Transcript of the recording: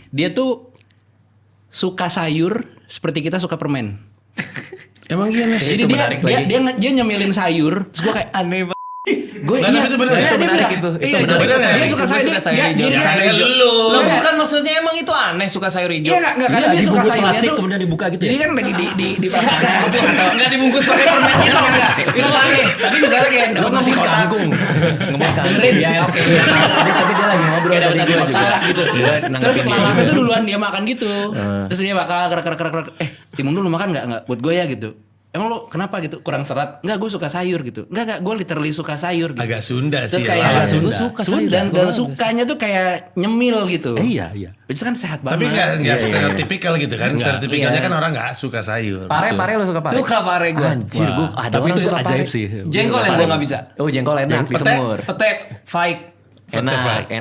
dia tuh suka sayur seperti kita suka permen. Emang iya nih. Jadi dia nyemilin sayur, terus gue kayak Aneh banget. Gue Nah, tapi itu bener, itu menarik itu. Iya, Itu bener. dia suka sayur hijau. Ya, aneh lu. Lo bukan maksudnya emang itu aneh suka sayur hijau? Iya enggak karena Iya, dia suka dibungkus sayurnya plastik tuh. kemudian dibuka gitu Jadi ya? kan lagi di pasar atau Enggak dibungkus pakai permen gitu enggak. Itu aneh. tapi misalnya kayak Dapat nasi kangkung. Ngebut kangkung. dengerin Ya oke. Tapi dia lagi ngobrol kayak tadi nasi gue kotak juga. gitu. Dia Terus nanggepin dia. malamnya tuh duluan dia makan gitu. Terus dia bakal kerak Timun dulu makan enggak buat gue ya gitu. Emang lo kenapa gitu? Kurang serat? Enggak, gue suka sayur gitu. Enggak, gue literally suka sayur gitu. Agak Sunda Terus sih. kayak ya. Sunda. Suka sayur. dan sukanya tuh kayak nyemil gitu. Iya. Itu kan sehat Tapi banget. nggak stereotipikal gitu kan. Stereotipikalnya Iya. kan orang nggak suka sayur. Pare lo suka pare? Suka pare gue. Anjir, gue ada Tapi orang itu suka ajaib pare. sih. Jengkol yang gue nggak bisa. Oh jengkol enak di Pete? semur. Pete, fight. Enak.